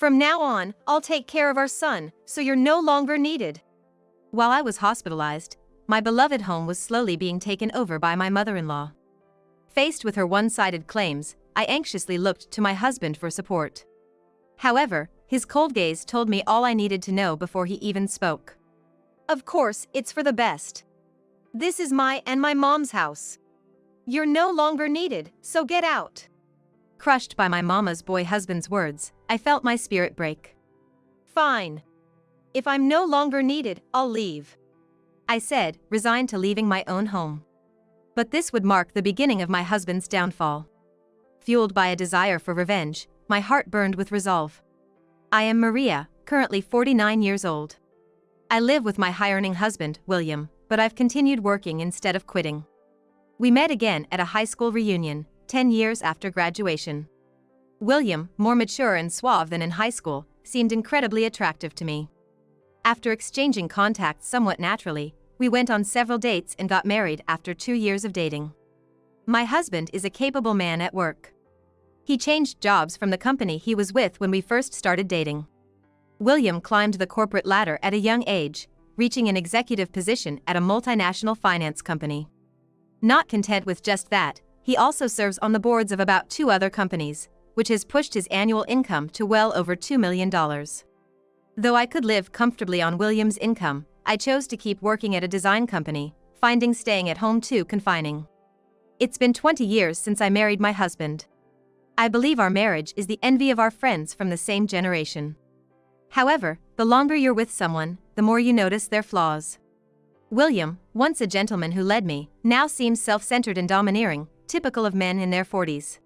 From now on, I'll take care of our son, so you're no longer needed. While I was hospitalized, my beloved home was slowly being taken over by my mother-in-law. Faced with her one-sided claims, I anxiously looked to my husband for support. However, his cold gaze told me all I needed to know before he even spoke. Of course, it's for the best. This is my and my mom's house. You're no longer needed, so get out. Crushed by my mama's boy husband's words, I felt my spirit break. Fine. If I'm no longer needed, I'll leave, I said, resigned to leaving my own home. But this would mark the beginning of my husband's downfall. Fueled by a desire for revenge, my heart burned with resolve. I am Maria, currently 49 years old. I live with my high-earning husband, William, but I've continued working instead of quitting. We met again at a high school reunion, 10 years after graduation. William, more mature and suave than in high school, seemed incredibly attractive to me. After exchanging contacts somewhat naturally, we went on several dates and got married after 2 years of dating. My husband is a capable man at work. He changed jobs from the company he was with when we first started dating. William climbed the corporate ladder at a young age, reaching an executive position at a multinational finance company. Not content with just that, he also serves on the boards of about 2 other companies, which has pushed his annual income to well over $2 million. Though I could live comfortably on William's income, I chose to keep working at a design company, finding staying at home too confining. It's been 20 years since I married my husband. I believe our marriage is the envy of our friends from the same generation. However, the longer you're with someone, the more you notice their flaws. William, once a gentleman who led me, now seems self-centered and domineering, typical of men in their 40s.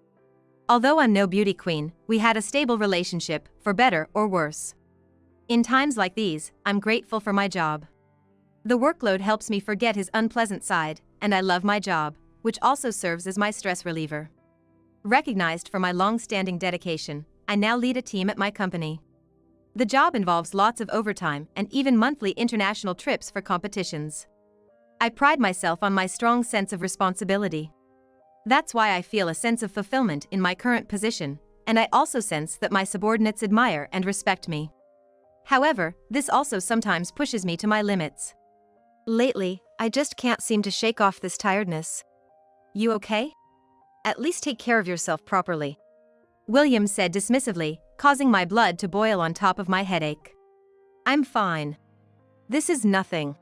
Although I'm no beauty queen, we had a stable relationship, for better or worse. In times like these, I'm grateful for my job. The workload helps me forget his unpleasant side, and I love my job, which also serves as my stress reliever. Recognized for my long-standing dedication, I now lead a team at my company. The job involves lots of overtime and even monthly international trips for competitions. I pride myself on my strong sense of responsibility. That's why I feel a sense of fulfillment in my current position, and I also sense that my subordinates admire and respect me. However, this also sometimes pushes me to my limits. Lately, I just can't seem to shake off this tiredness. You okay? At least take care of yourself properly, William said dismissively, causing my blood to boil on top of my headache. I'm fine. This is nothing.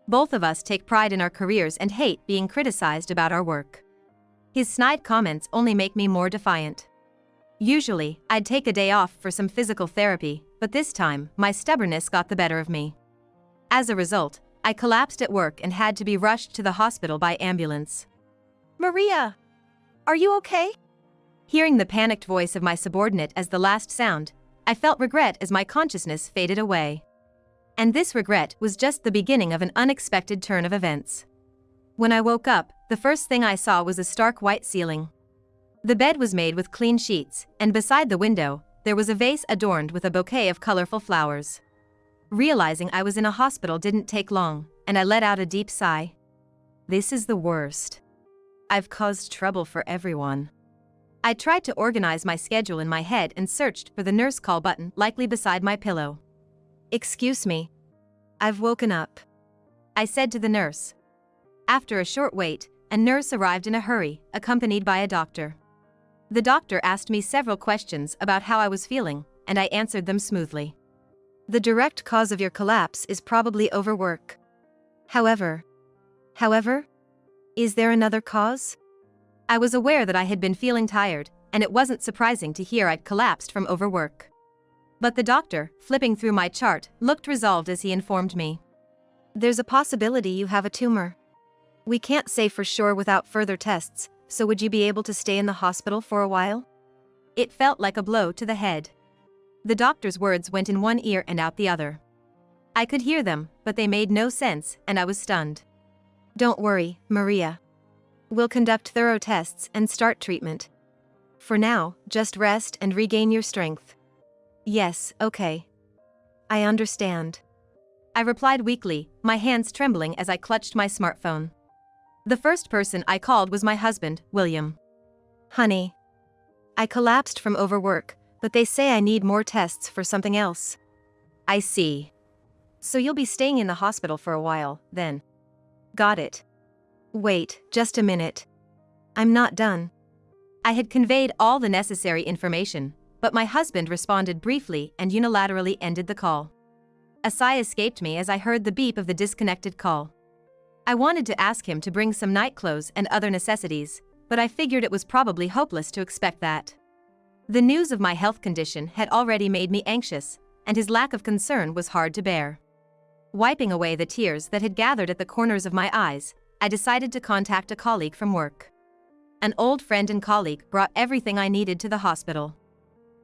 Both of us take pride in our careers and hate being criticized about our work. His snide comments only make me more defiant. Usually, I'd take a day off for some physical therapy, but this time, my stubbornness got the better of me. As a result, I collapsed at work and had to be rushed to the hospital by ambulance. Maria! Are you okay? Hearing the panicked voice of my subordinate as the last sound, I felt regret as my consciousness faded away. And this regret was just the beginning of an unexpected turn of events. When I woke up, the first thing I saw was a stark white ceiling. The bed was made with clean sheets, and beside the window, there was a vase adorned with a bouquet of colorful flowers. Realizing I was in a hospital didn't take long, and I let out a deep sigh. This is the worst. I've caused trouble for everyone. I tried to organize my schedule in my head and searched for the nurse call button likely beside my pillow. Excuse me. I've woken up, I said to the nurse. After a short wait, a nurse arrived in a hurry, accompanied by a doctor. The doctor asked me several questions about how I was feeling, and I answered them smoothly. The direct cause of your collapse is probably overwork. However, is there another cause? I was aware that I had been feeling tired, and it wasn't surprising to hear I'd collapsed from overwork. But the doctor, flipping through my chart, looked resolved as he informed me. There's a possibility you have a tumor. We can't say for sure without further tests, so would you be able to stay in the hospital for a while? It felt like a blow to the head. The doctor's words went in one ear and out the other. I could hear them, but they made no sense, and I was stunned. Don't worry, Maria. We'll conduct thorough tests and start treatment. For now, just rest and regain your strength. Yes, okay. I understand. I replied weakly, my hands trembling as I clutched my smartphone. The first person I called was my husband, William. Honey. I collapsed from overwork, but they say I need more tests for something else. I see. So you'll be staying in the hospital for a while, then. Got it. Wait, just a minute. I'm not done. I had conveyed all the necessary information, but my husband responded briefly and unilaterally ended the call. A sigh escaped me as I heard the beep of the disconnected call. I wanted to ask him to bring some night clothes and other necessities, but I figured it was probably hopeless to expect that. The news of my health condition had already made me anxious, and his lack of concern was hard to bear. Wiping away the tears that had gathered at the corners of my eyes, I decided to contact a colleague from work. An old friend and colleague brought everything I needed to the hospital.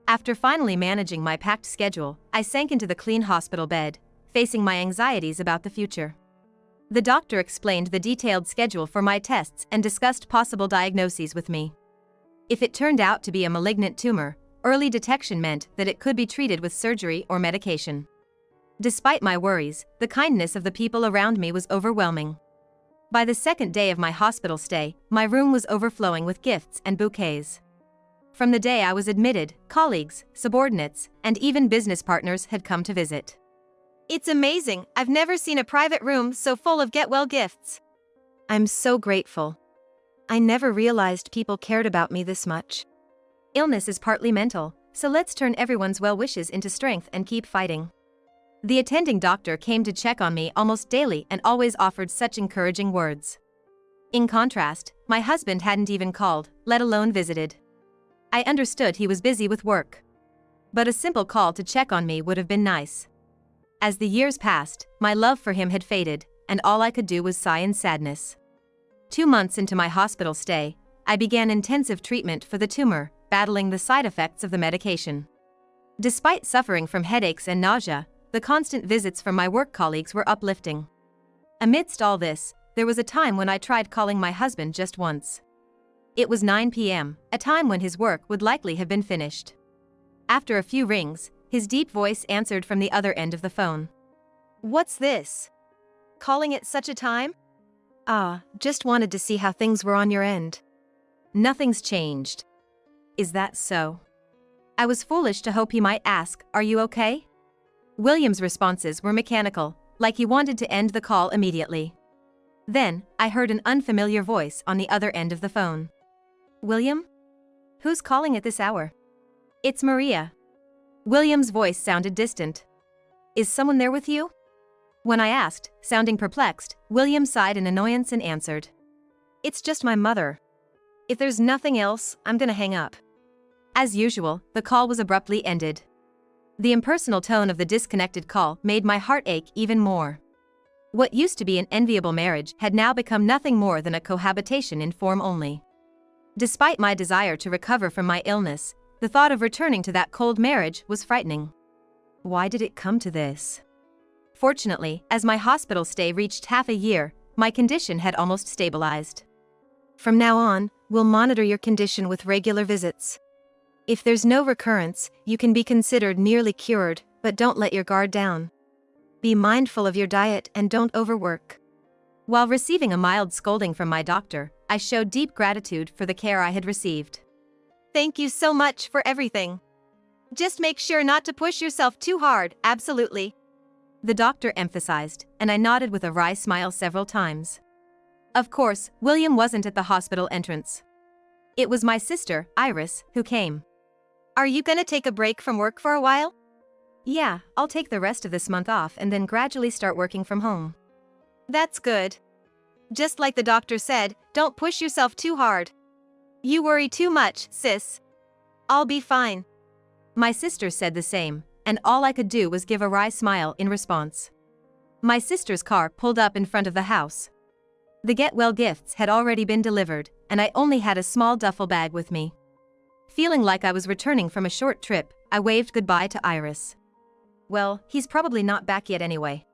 After finally managing my packed schedule, I sank into the clean hospital bed, facing my anxieties about the future. The doctor explained the detailed schedule for my tests and discussed possible diagnoses with me. If it turned out to be a malignant tumor, early detection meant that it could be treated with surgery or medication. Despite my worries, the kindness of the people around me was overwhelming. By the second day of my hospital stay, my room was overflowing with gifts and bouquets. From the day I was admitted, colleagues, subordinates, and even business partners had come to visit. It's amazing, I've never seen a private room so full of get-well gifts. I'm so grateful. I never realized people cared about me this much. Illness is partly mental, so let's turn everyone's well wishes into strength and keep fighting. The attending doctor came to check on me almost daily and always offered such encouraging words. In contrast, my husband hadn't even called, let alone visited. I understood he was busy with work. But a simple call to check on me would have been nice. As the years passed, my love for him had faded, and all I could do was sigh in sadness. 2 months into my hospital stay, I began intensive treatment for the tumor, battling the side effects of the medication. Despite suffering from headaches and nausea, the constant visits from my work colleagues were uplifting. Amidst all this, there was a time when I tried calling my husband just once. It was 9 p.m., a time when his work would likely have been finished. After a few rings, his deep voice answered from the other end of the phone. What's this? Calling at such a time? Just wanted to see how things were on your end. Nothing's changed. Is that so? I was foolish to hope he might ask, are you okay? William's responses were mechanical, like he wanted to end the call immediately. Then, I heard an unfamiliar voice on the other end of the phone. William? Who's calling at this hour? It's Maria. William's voice sounded distant. Is someone there with you? When I asked, sounding perplexed, William sighed in annoyance and answered. It's just my mother. If there's nothing else, I'm gonna hang up. As usual, the call was abruptly ended. The impersonal tone of the disconnected call made my heart ache even more. What used to be an enviable marriage had now become nothing more than a cohabitation in form only. Despite my desire to recover from my illness, the thought of returning to that cold marriage was frightening. Why did it come to this? Fortunately, as my hospital stay reached half a year, my condition had almost stabilized. From now on, we'll monitor your condition with regular visits. If there's no recurrence, you can be considered nearly cured, but don't let your guard down. Be mindful of your diet and don't overwork. While receiving a mild scolding from my doctor, I showed deep gratitude for the care I had received. Thank you so much for everything. Just make sure not to push yourself too hard, absolutely. The doctor emphasized, and I nodded with a wry smile several times. Of course, William wasn't at the hospital entrance. It was my sister, Iris, who came. Are you gonna take a break from work for a while? Yeah, I'll take the rest of this month off and then gradually start working from home. That's good. Just like the doctor said, don't push yourself too hard. You worry too much, sis. I'll be fine. My sister said the same, and all I could do was give a wry smile in response. My sister's car pulled up in front of the house. The get-well gifts had already been delivered, and I only had a small duffel bag with me. Feeling like I was returning from a short trip, I waved goodbye to Iris. Well, he's probably not back yet anyway.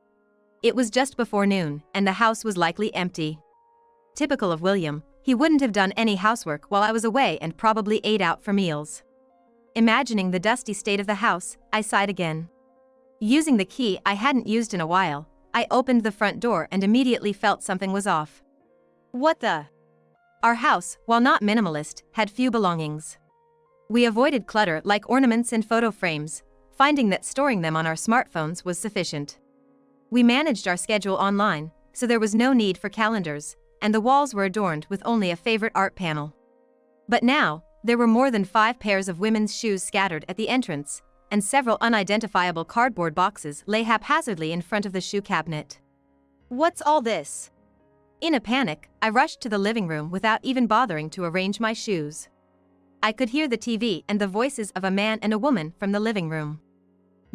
It was just before noon, and the house was likely empty. Typical of William, he wouldn't have done any housework while I was away and probably ate out for meals. Imagining the dusty state of the house, I sighed again. Using the key I hadn't used in a while, I opened the front door and immediately felt something was off. What the? Our house, while not minimalist, had few belongings. We avoided clutter like ornaments and photo frames, finding that storing them on our smartphones was sufficient. We managed our schedule online, so there was no need for calendars, and the walls were adorned with only a favorite art panel. But now, there were more than 5 pairs of women's shoes scattered at the entrance, and several unidentifiable cardboard boxes lay haphazardly in front of the shoe cabinet. What's all this? In a panic, I rushed to the living room without even bothering to arrange my shoes. I could hear the TV and the voices of a man and a woman from the living room.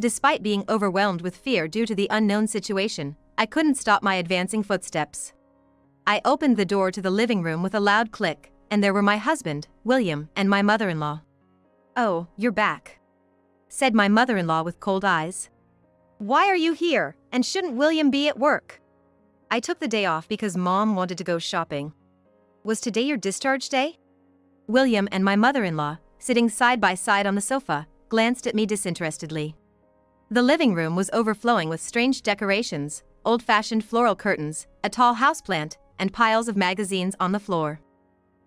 Despite being overwhelmed with fear due to the unknown situation, I couldn't stop my advancing footsteps. I opened the door to the living room with a loud click, and there were my husband, William, and my mother-in-law. "Oh, you're back," said my mother-in-law with cold eyes. "Why are you here, and shouldn't William be at work?" "I took the day off because Mom wanted to go shopping." "Was today your discharge day?" William and my mother-in-law, sitting side by side on the sofa, glanced at me disinterestedly. The living room was overflowing with strange decorations, old-fashioned floral curtains, a tall houseplant, and piles of magazines on the floor.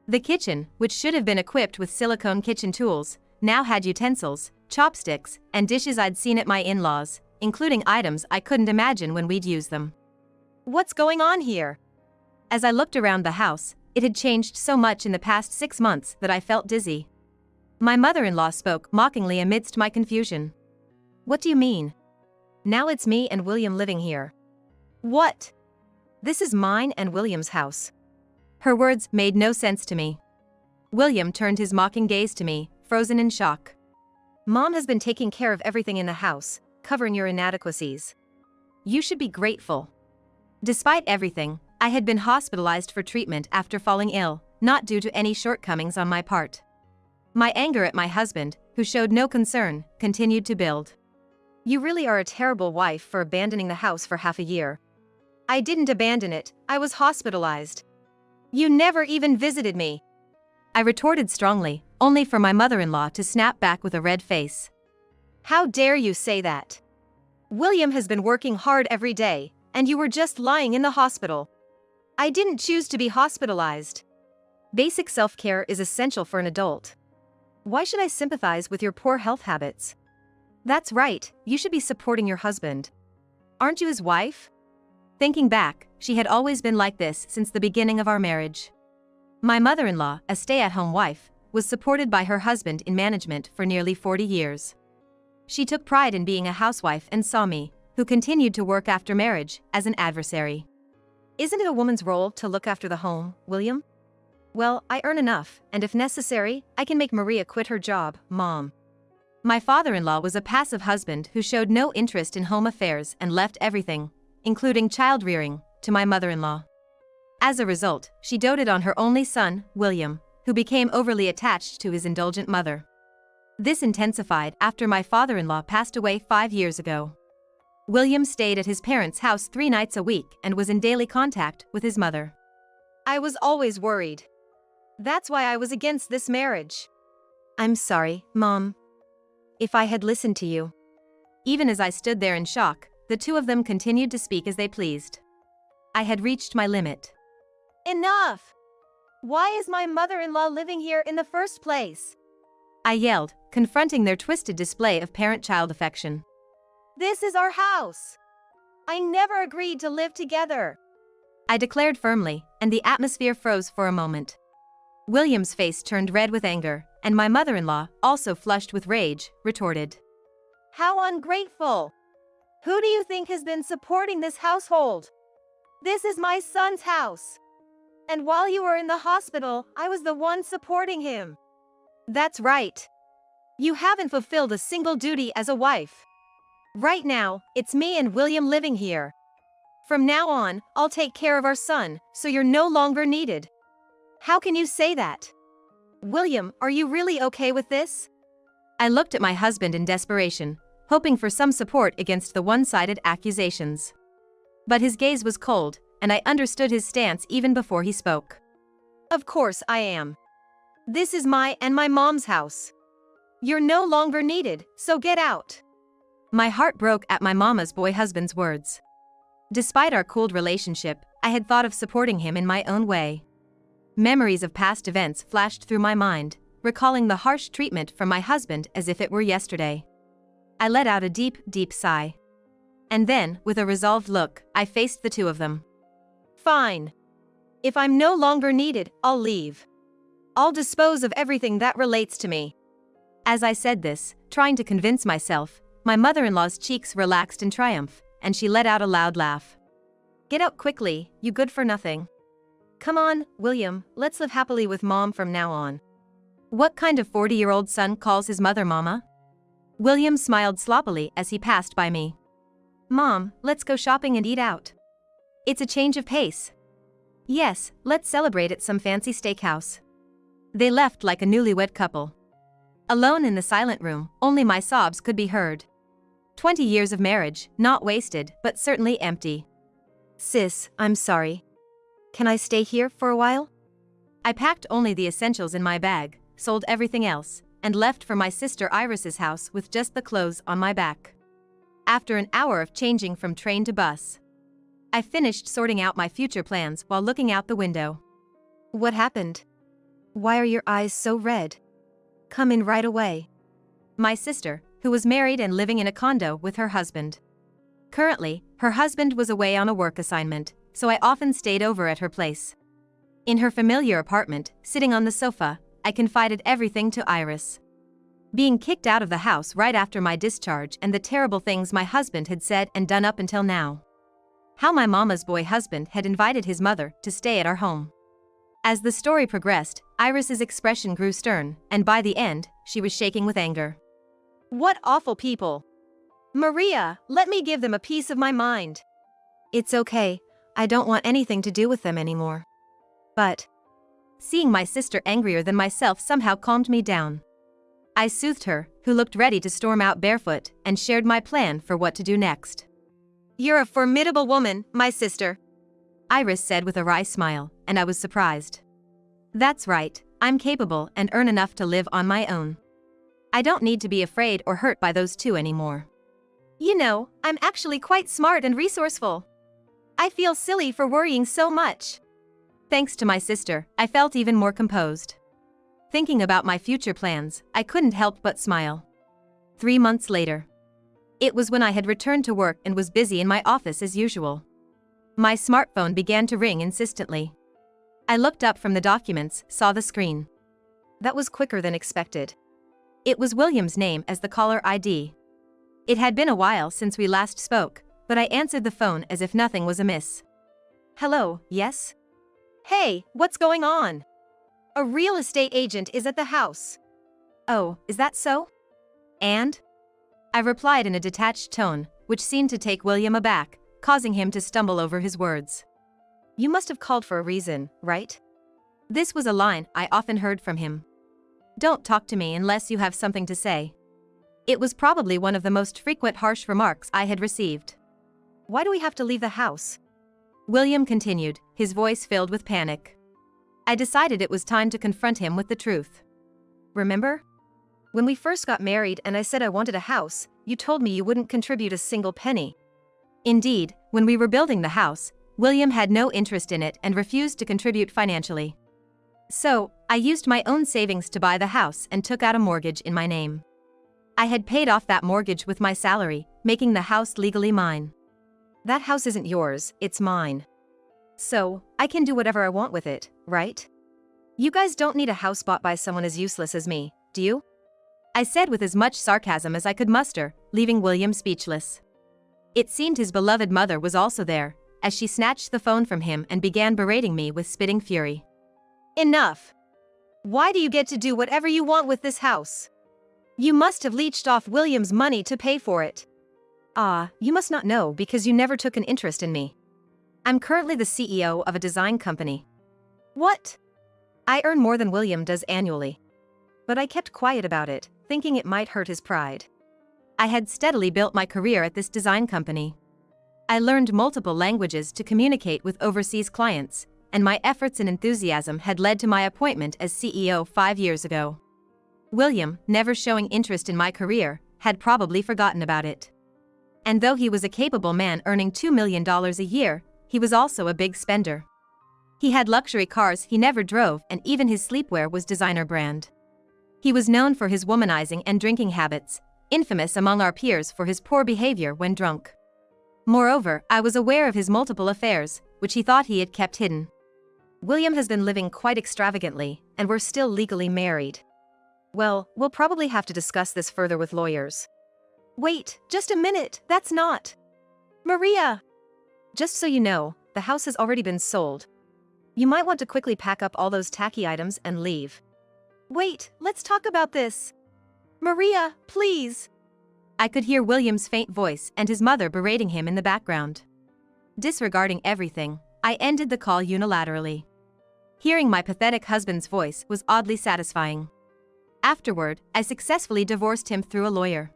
The kitchen, which should have been equipped with silicone kitchen tools, now had utensils, chopsticks, and dishes I'd seen at my in-laws, including items I couldn't imagine when we'd use them. "What's going on here?" As I looked around the house, it had changed so much in the past 6 months that I felt dizzy. My mother-in-law spoke mockingly amidst my confusion. "What do you mean? Now it's me and William living here." "What? This is mine and William's house." Her words made no sense to me. William turned his mocking gaze to me, frozen in shock. "Mom has been taking care of everything in the house, covering your inadequacies. You should be grateful." Despite everything, I had been hospitalized for treatment after falling ill, not due to any shortcomings on my part. My anger at my husband, who showed no concern, continued to build. "You really are a terrible wife for abandoning the house for half a year." "I didn't abandon it, I was hospitalized. You never even visited me," I retorted strongly, only for my mother-in-law to snap back with a red face. "How dare you say that? William has been working hard every day, and you were just lying in the hospital. I didn't choose to be hospitalized. Basic self-care is essential for an adult. Why should I sympathize with your poor health habits? That's right, you should be supporting your husband. Aren't you his wife?" Thinking back, she had always been like this since the beginning of our marriage. My mother-in-law, a stay-at-home wife, was supported by her husband in management for nearly 40 years. She took pride in being a housewife and saw me, who continued to work after marriage, as an adversary. "Isn't it a woman's role to look after the home, William?" "Well, I earn enough, and if necessary, I can make Maria quit her job, Mom." My father-in-law was a passive husband who showed no interest in home affairs and left everything, including child-rearing, to my mother-in-law. As a result, she doted on her only son, William, who became overly attached to his indulgent mother. This intensified after my father-in-law passed away 5 years ago. William stayed at his parents' house 3 nights a week and was in daily contact with his mother. "I was always worried. That's why I was against this marriage." "I'm sorry, Mom. If I had listened to you." Even as I stood there in shock, the two of them continued to speak as they pleased. I had reached my limit. "Enough! Why is my mother-in-law living here in the first place?" I yelled, confronting their twisted display of parent-child affection. "This is our house. I never agreed to live together," I declared firmly, and the atmosphere froze for a moment. William's face turned red with anger, and my mother-in-law, also flushed with rage, retorted. "How ungrateful! Who do you think has been supporting this household? This is my son's house. And while you were in the hospital, I was the one supporting him." "That's right. You haven't fulfilled a single duty as a wife. Right now, it's me and William living here. From now on, I'll take care of our son, so you're no longer needed." "How can you say that? William, are you really okay with this?" I looked at my husband in desperation, hoping for some support against the one-sided accusations. But his gaze was cold, and I understood his stance even before he spoke. "Of course I am. This is my and my mom's house. You're no longer needed, so get out." My heart broke at my mama's boy husband's words. Despite our cooled relationship, I had thought of supporting him in my own way. Memories of past events flashed through my mind, recalling the harsh treatment from my husband as if it were yesterday. I let out a deep, deep sigh. And then, with a resolved look, I faced the two of them. Fine. If I'm no longer needed, I'll leave. I'll dispose of everything that relates to me. As I said this, trying to convince myself, my mother-in-law's cheeks relaxed in triumph, and she let out a loud laugh. Get out quickly, you good-for-nothing. Come on, William, let's live happily with Mom from now on. What kind of 40-year-old son calls his mother Mama? William smiled sloppily as he passed by me. Mom, let's go shopping and eat out. It's a change of pace. Yes, let's celebrate at some fancy steakhouse. They left like a newlywed couple. Alone in the silent room, only my sobs could be heard. 20 years of marriage, not wasted, but certainly empty. Sis, I'm sorry. Can I stay here for a while? I packed only the essentials in my bag, sold everything else, and left for my sister Iris's house with just the clothes on my back. After an hour of changing from train to bus, I finished sorting out my future plans while looking out the window. What happened? Why are your eyes so red? Come in right away. My sister, who was married and living in a condo with her husband. Currently, her husband was away on a work assignment, so I often stayed over at her place. In her familiar apartment, sitting on the sofa, I confided everything to Iris. Being kicked out of the house right after my discharge and the terrible things my husband had said and done up until now. How my mama's boy husband had invited his mother to stay at our home. As the story progressed, Iris's expression grew stern, and by the end, she was shaking with anger. What awful people! Maria, let me give them a piece of my mind. It's okay, I don't want anything to do with them anymore. But seeing my sister angrier than myself somehow calmed me down. I soothed her, who looked ready to storm out barefoot, and shared my plan for what to do next. You're a formidable woman, my sister, Iris said with a wry smile, and I was surprised. That's right, I'm capable and earn enough to live on my own. I don't need to be afraid or hurt by those two anymore. You know, I'm actually quite smart and resourceful. I feel silly for worrying so much. Thanks to my sister, I felt even more composed. Thinking about my future plans, I couldn't help but smile. 3 months later. It was when I had returned to work and was busy in my office as usual. My smartphone began to ring insistently. I looked up from the documents, saw the screen. That was quicker than expected. It was William's name as the caller ID. It had been a while since we last spoke, but I answered the phone as if nothing was amiss. Hello, yes? Hey, what's going on? A real estate agent is at the house. Oh, is that so? And? I replied in a detached tone, which seemed to take William aback, causing him to stumble over his words. You must have called for a reason, right? This was a line I often heard from him. Don't talk to me unless you have something to say. It was probably one of the most frequent harsh remarks I had received. Why do we have to leave the house? William continued, his voice filled with panic. I decided it was time to confront him with the truth. Remember? When we first got married and I said I wanted a house, you told me you wouldn't contribute a single penny. Indeed, when we were building the house, William had no interest in it and refused to contribute financially. So, I used my own savings to buy the house and took out a mortgage in my name. I had paid off that mortgage with my salary, making the house legally mine. That house isn't yours, it's mine. So, I can do whatever I want with it, right? You guys don't need a house bought by someone as useless as me, do you? I said with as much sarcasm as I could muster, leaving William speechless. It seemed his beloved mother was also there, as she snatched the phone from him and began berating me with spitting fury. Enough! Why do you get to do whatever you want with this house? You must have leached off William's money to pay for it. Ah, you must not know because you never took an interest in me. I'm currently the CEO of a design company. What? I earn more than William does annually. But I kept quiet about it, thinking it might hurt his pride. I had steadily built my career at this design company. I learned multiple languages to communicate with overseas clients, and my efforts and enthusiasm had led to my appointment as CEO 5 years ago. William, never showing interest in my career, had probably forgotten about it. And though he was a capable man earning $2 million a year, he was also a big spender. He had luxury cars he never drove and even his sleepwear was designer brand. He was known for his womanizing and drinking habits, infamous among our peers for his poor behavior when drunk. Moreover, I was aware of his multiple affairs, which he thought he had kept hidden. William has been living quite extravagantly, and we're still legally married. Well, we'll probably have to discuss this further with lawyers. Wait, just a minute, that's not. Maria! Just so you know, the house has already been sold. You might want to quickly pack up all those tacky items and leave. Wait, let's talk about this. Maria, please. I could hear William's faint voice and his mother berating him in the background. Disregarding everything, I ended the call unilaterally. Hearing my pathetic husband's voice was oddly satisfying. Afterward, I successfully divorced him through a lawyer.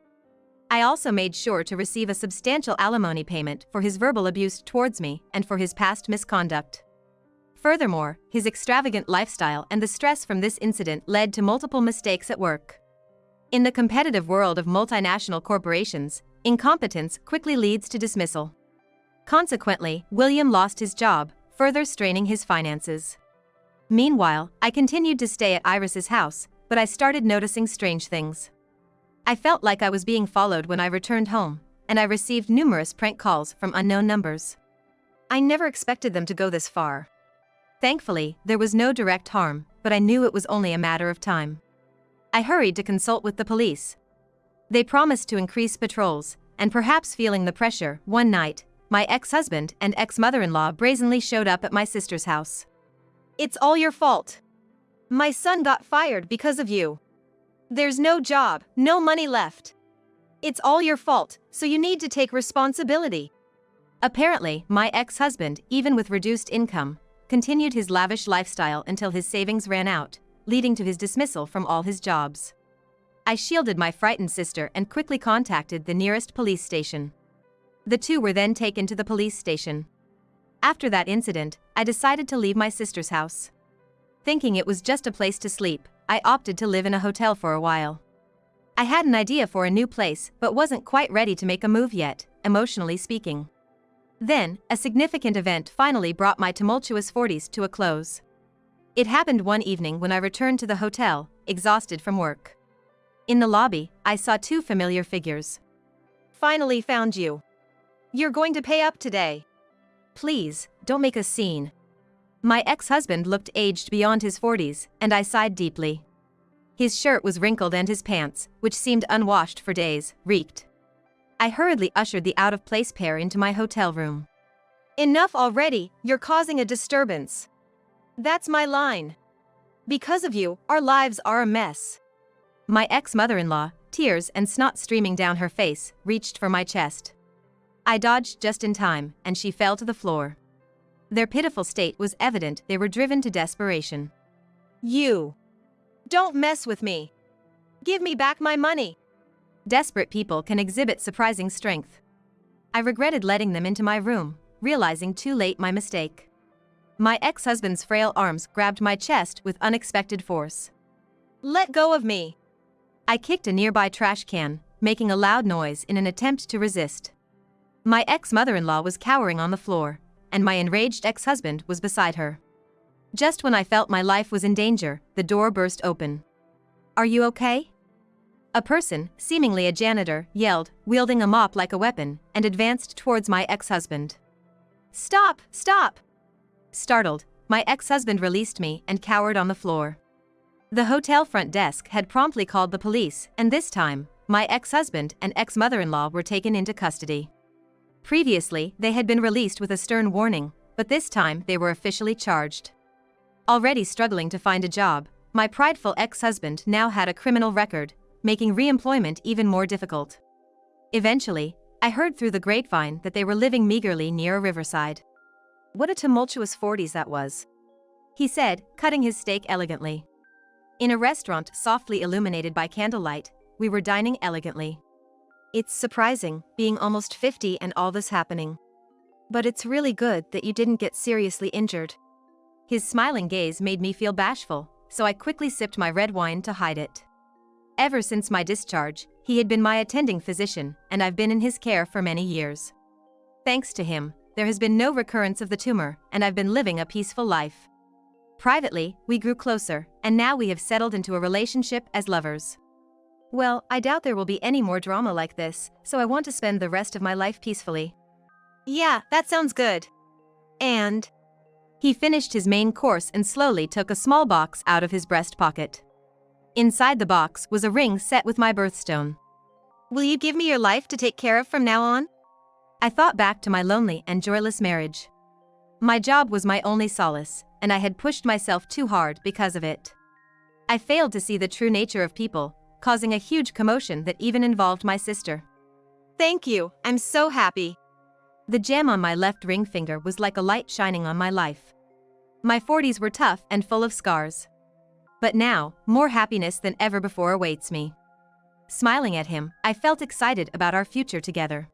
I also made sure to receive a substantial alimony payment for his verbal abuse towards me and for his past misconduct. Furthermore, his extravagant lifestyle and the stress from this incident led to multiple mistakes at work. In the competitive world of multinational corporations, incompetence quickly leads to dismissal. Consequently, William lost his job, further straining his finances. Meanwhile, I continued to stay at Iris's house, but I started noticing strange things. I felt like I was being followed when I returned home, and I received numerous prank calls from unknown numbers. I never expected them to go this far. Thankfully, there was no direct harm, but I knew it was only a matter of time. I hurried to consult with the police. They promised to increase patrols, and perhaps feeling the pressure, one night, my ex-husband and ex-mother-in-law brazenly showed up at my sister's house. It's all your fault. My son got fired because of you. There's no job, no money left. It's all your fault, so you need to take responsibility. Apparently, my ex-husband, even with reduced income, continued his lavish lifestyle until his savings ran out, leading to his dismissal from all his jobs. I shielded my frightened sister and quickly contacted the nearest police station. The two were then taken to the police station. After that incident, I decided to leave my sister's house. Thinking it was just a place to sleep, I opted to live in a hotel for a while. I had an idea for a new place but wasn't quite ready to make a move yet, emotionally speaking. Then, a significant event finally brought my tumultuous 40s to a close. It happened one evening when I returned to the hotel, exhausted from work. In the lobby, I saw two familiar figures. Finally found you. You're going to pay up today. Please, don't make a scene. My ex-husband looked aged beyond his 40s, and I sighed deeply. His shirt was wrinkled and his pants, which seemed unwashed for days, reeked. I hurriedly ushered the out-of-place pair into my hotel room. Enough already, you're causing a disturbance. That's my line. Because of you, our lives are a mess. My ex-mother-in-law, tears and snot streaming down her face, reached for my chest. I dodged just in time, and she fell to the floor. Their pitiful state was evident. They were driven to desperation. You! Don't mess with me! Give me back my money! Desperate people can exhibit surprising strength. I regretted letting them into my room, realizing too late my mistake. My ex-husband's frail arms grabbed my chest with unexpected force. Let go of me! I kicked a nearby trash can, making a loud noise in an attempt to resist. My ex-mother-in-law was cowering on the floor, and my enraged ex-husband was beside her. Just when I felt my life was in danger, the door burst open. Are you okay? A person, seemingly a janitor, yelled, wielding a mop like a weapon, and advanced towards my ex-husband. Stop! Stop! Startled, my ex-husband released me and cowered on the floor. The hotel front desk had promptly called the police, and this time, my ex-husband and ex-mother-in-law were taken into custody. Previously, they had been released with a stern warning, but this time they were officially charged. Already struggling to find a job, my prideful ex-husband now had a criminal record, making re-employment even more difficult. Eventually, I heard through the grapevine that they were living meagerly near a riverside. What a tumultuous 40s that was, he said, cutting his steak elegantly. In a restaurant softly illuminated by candlelight, we were dining elegantly. It's surprising, being almost 50 and all this happening. But it's really good that you didn't get seriously injured. His smiling gaze made me feel bashful, so I quickly sipped my red wine to hide it. Ever since my discharge, he had been my attending physician, and I've been in his care for many years. Thanks to him, there has been no recurrence of the tumor, and I've been living a peaceful life. Privately, we grew closer, and now we have settled into a relationship as lovers. Well, I doubt there will be any more drama like this, so I want to spend the rest of my life peacefully. Yeah, that sounds good. And he finished his main course and slowly took a small box out of his breast pocket. Inside the box was a ring set with my birthstone. Will you give me your life to take care of from now on? I thought back to my lonely and joyless marriage. My job was my only solace, and I had pushed myself too hard because of it. I failed to see the true nature of people, causing a huge commotion that even involved my sister. Thank you, I'm so happy. The gem on my left ring finger was like a light shining on my life. My 40s were tough and full of scars. But now, more happiness than ever before awaits me. Smiling at him, I felt excited about our future together.